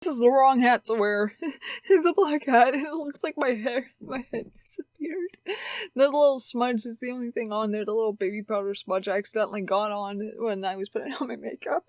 This is the wrong hat to wear. The black hat. It looks like my head disappeared. The little smudge is the only thing on there. The little baby powder smudge I accidentally got on when I was putting on my makeup.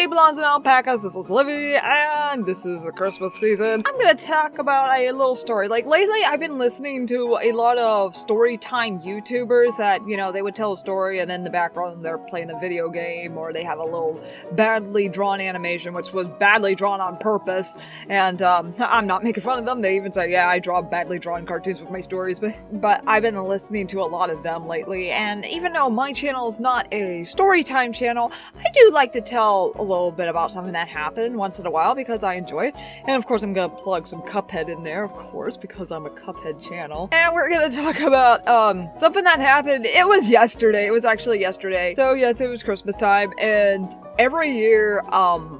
Blondes and alpacas. This is Livvy, and this is the Christmas season. I'm gonna talk about a little story. Like, lately I've been listening to a lot of Storytime YouTubers that, you know, they would tell a story and in the background they're playing a video game, or they have a little badly drawn animation, which was badly drawn on purpose. And I'm not making fun of them. They even say, yeah, I draw badly drawn cartoons with my stories, but I've been listening to a lot of them lately. And even though my channel is not a Storytime channel, I do like to tell a little bit about something that happened once in a while because I enjoy it. And of course I'm gonna plug some Cuphead in there, of course, because I'm a Cuphead channel. And we're gonna talk about something that happened. It was yesterday. It was actually yesterday. So yes, it was Christmas time, and every year,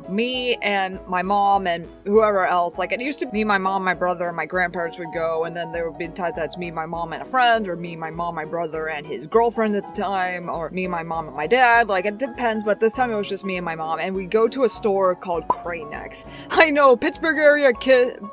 me and my mom and whoever else, like, it used to be my mom, my brother, and my grandparents would go, and then there would be times that's me, my mom, and a friend, or me, my mom, my brother, and his girlfriend at the time, or me, my mom, and my dad. Like, it depends, but this time it was just me and my mom, and we go to a store called Cranex. I know, Pittsburgh area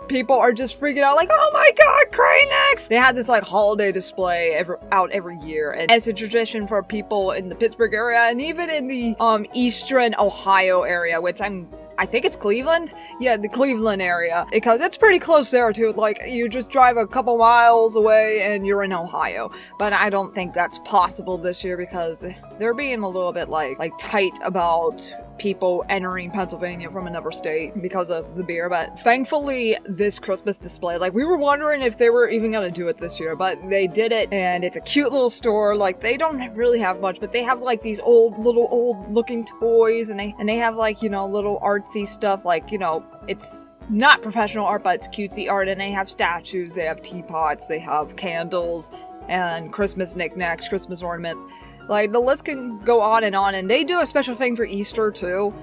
people are just freaking out, like, oh my god, Cranex! They had this, like, holiday display out every year, and it's a tradition for people in the Pittsburgh area, and even in the, eastern Ohio area, which I think it's Cleveland? Yeah, the Cleveland area. Because it's pretty close there too. Like, you just drive a couple miles away and you're in Ohio. But I don't think that's possible this year because they're being a little bit like tight about people entering Pennsylvania from another state because of the beer. But thankfully, this Christmas display, like, we were wondering if they were even gonna do it this year, but they did it, and it's a cute little store. Like, they don't really have much, but they have like these old looking toys, and they have, like, you know, little artsy stuff, like, you know, it's not professional art, but it's cutesy art, and they have statues, they have teapots, they have candles, and Christmas knickknacks, Christmas ornaments. Like, the list can go on, and they do a special thing for Easter, too,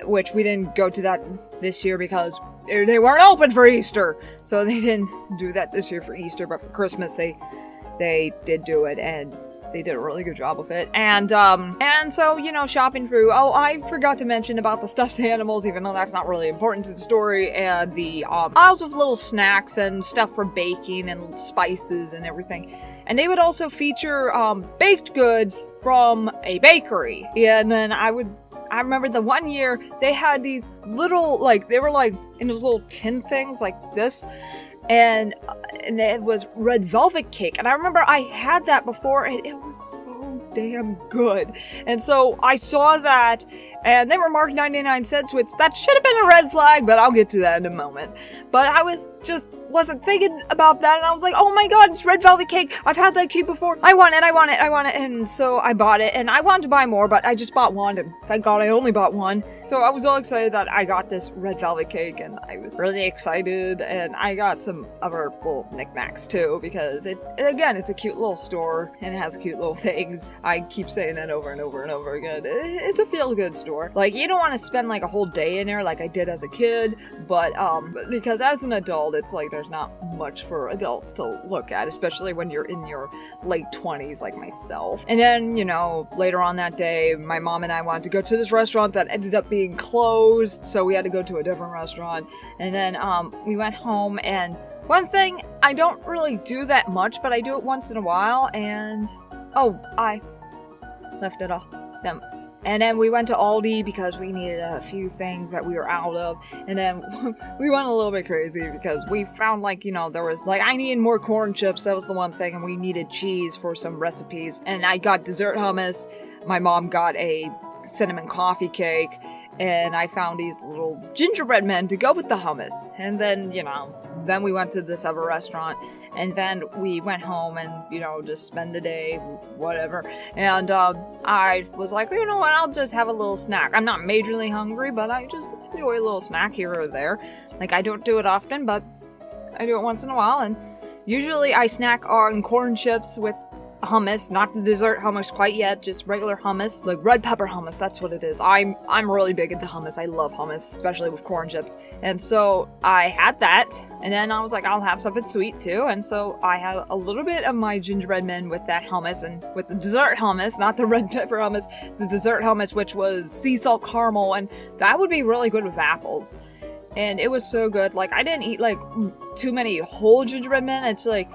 which we didn't go to that this year because they weren't open for Easter, so they didn't do that this year for Easter, but for Christmas, they did do it, and they did a really good job of it. And so, you know, shopping through, oh, I forgot to mention about the stuffed animals, even though that's not really important to the story, and the, aisles of little snacks and stuff for baking and spices and everything. And they would also feature, baked goods from a bakery. And then I remember the one year, they had these little, like, they were like in those little tin things like this. And it was red velvet cake. And I remember I had that before, and it was so damn good. And so I saw that, and they were marked 99 cents, which that should have been a red flag, but I'll get to that in a moment. But I wasn't thinking about that, and I was like, oh my god, it's red velvet cake. I've had that cake before. I want it. And so I bought it, and I wanted to buy more, but I just bought one, and thank god I only bought one. So I was all excited that I got this red velvet cake, and I was really excited, and I got some other little knickknacks too, because it's a cute little store, and it has cute little things. I keep saying that over and over and over again. It's a feel-good store. Like, you don't want to spend like a whole day in there like I did as a kid, but because as an adult, it's like there's not much for adults to look at, especially when you're in your late 20s like myself. And then, you know, later on that day, my mom and I wanted to go to this restaurant that ended up being closed, so we had to go to a different restaurant. And then we went home, and one thing, I don't really do that much, but I do it once in a while, and I left it off them. And then we went to Aldi because we needed a few things that we were out of. And then we went a little bit crazy because we found, like, you know, there was, like, I needed more corn chips. That was the one thing. And we needed cheese for some recipes. And I got dessert hummus. My mom got a cinnamon coffee cake. And I found these little gingerbread men to go with the hummus. And then, you know, then we went to this other restaurant. And then we went home and, you know, just spend the day, whatever. And I was like, you know what, I'll just have a little snack. I'm not majorly hungry, but I just enjoy a little snack here or there. Like, I don't do it often, but I do it once in a while. And usually I snack on corn chips with hummus, not the dessert hummus quite yet, just regular hummus, like red pepper hummus, that's what it is. I'm really big into hummus. I love hummus, especially with corn chips. And so I had that, and then I was like, I'll have something sweet too. And so I had a little bit of my gingerbread men with that hummus, and with the dessert hummus, not the red pepper hummus, the dessert hummus, which was sea salt caramel, and that would be really good with apples. And it was so good. Like, I didn't eat like too many whole gingerbread men. It's like,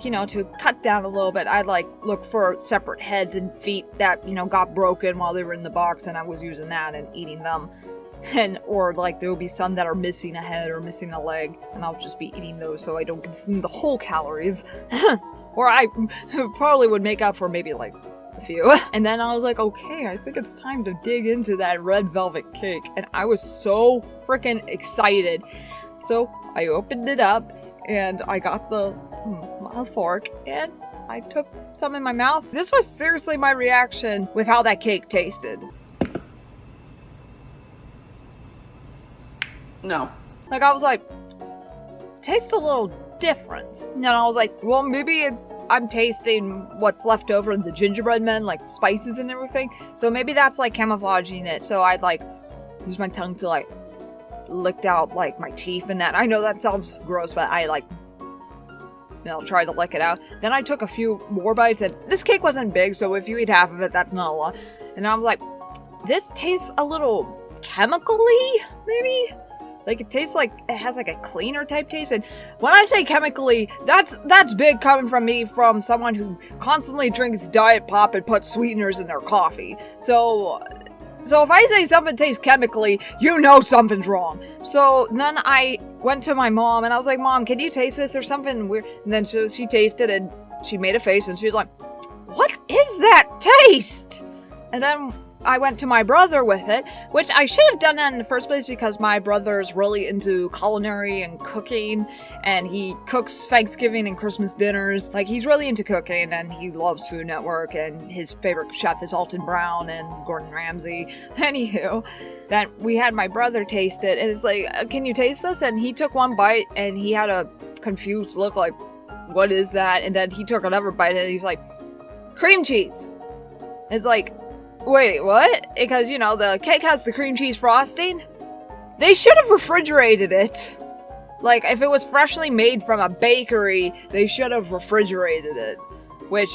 you know, to cut down a little bit, I'd like look for separate heads and feet that, you know, got broken while they were in the box, and I was using that and eating them. And, or like there will be some that are missing a head or missing a leg, and I'll just be eating those so I don't consume the whole calories. Or I probably would make up for maybe like a few. And then I was like, okay, I think it's time to dig into that red velvet cake. And I was so freaking excited. So I opened it up and I got the fork and I took some in my mouth. This was seriously my reaction with how that cake tasted. No. Like, I was like, tastes a little different. And then I was like, well, maybe I'm tasting what's left over in the gingerbread men, like the spices and everything. So maybe that's like camouflaging it. So I'd like use my tongue to like licked out like my teeth and that. I know that sounds gross, but I like, you know, try to lick it out. Then I took a few more bites, and this cake wasn't big, so if you eat half of it, that's not a lot. And I'm like, this tastes a little chemically, maybe? Like, it tastes like it has like a cleaner type taste. And when I say chemically, that's big coming from me, from someone who constantly drinks Diet Pop and puts sweeteners in their coffee. So if I say something tastes chemically, you know something's wrong. So then I went to my mom and I was like, Mom, can you taste this or something weird? And then so she tasted and she made a face and she was like, what is that taste? And then I went to my brother with it, which I should have done that in the first place because my brother's really into culinary and cooking, and he cooks Thanksgiving and Christmas dinners. Like, he's really into cooking, and he loves Food Network, and his favorite chef is Alton Brown and Gordon Ramsay. Anywho, that we had my brother taste it, and it's like, can you taste this? And he took one bite, and he had a confused look like, what is that? And then he took another bite, and he's like, cream cheese. It's like, wait, what? Because, you know, the cake has the cream cheese frosting. They should have refrigerated it. Like, if it was freshly made from a bakery, they should have refrigerated it. Which,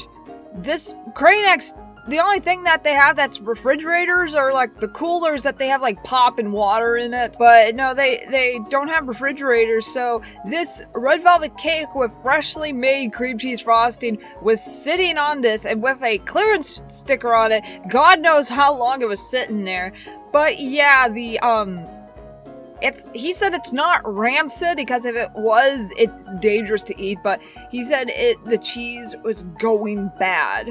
this Crane X, the only thing that they have that's refrigerators are, like, the coolers that they have, like, pop and water in it. But, no, they don't have refrigerators, so this red velvet cake with freshly made cream cheese frosting was sitting on this, and with a clearance sticker on it, God knows how long it was sitting there. But, yeah, he said it's not rancid, because if it was, it's dangerous to eat, but he said the cheese was going bad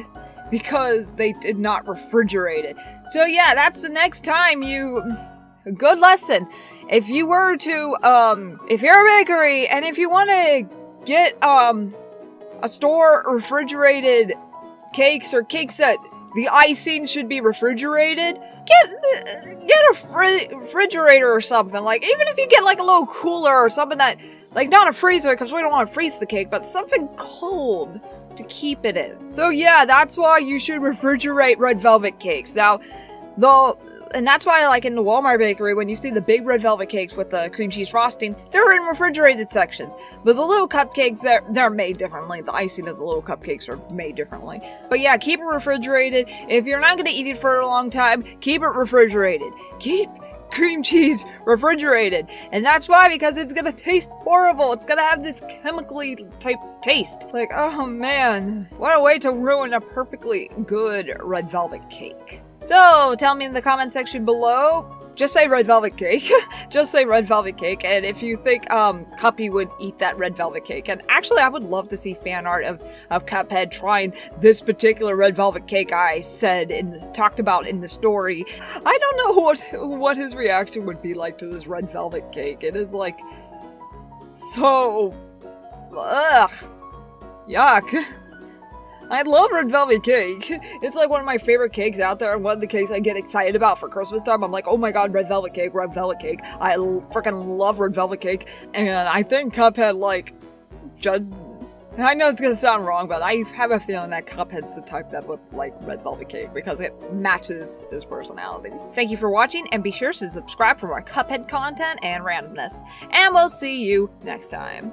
because they did not refrigerate it. So yeah, that's the next time good lesson. If you were to, if you're a bakery, and if you want to get, a store refrigerated cakes or cakes that the icing should be refrigerated, get a refrigerator or something. Like, even if you get like a little cooler or something that, like, not a freezer, because we don't want to freeze the cake, but something cold to keep it in. So yeah, that's why you should refrigerate red velvet cakes. Now, and that's why, like, in the Walmart bakery, when you see the big red velvet cakes with the cream cheese frosting, they're in refrigerated sections. But the little cupcakes, they're made differently. The icing of the little cupcakes are made differently. But yeah, keep it refrigerated. If you're not going to eat it for a long time, keep it refrigerated. Keep cream cheese refrigerated. And that's why, because it's going to taste horrible. It's going to have this chemically type taste. Like, oh man, what a way to ruin a perfectly good red velvet cake. So, tell me in the comment section below, just say red velvet cake. Just say red velvet cake, and if you think, Cuppy would eat that red velvet cake. And actually, I would love to see fan art of Cuphead trying this particular red velvet cake I talked about in the story. I don't know what his reaction would be like to this red velvet cake. It is like, so, yuck. I love red velvet cake. It's like one of my favorite cakes out there, and one of the cakes I get excited about for Christmas time. I'm like, oh my god, red velvet cake, red velvet cake. I freaking love red velvet cake. And I think Cuphead, like, I know it's gonna sound wrong, but I have a feeling that Cuphead's the type that would like red velvet cake because it matches his personality. Thank you for watching, and be sure to subscribe for more Cuphead content and randomness. And we'll see you next time.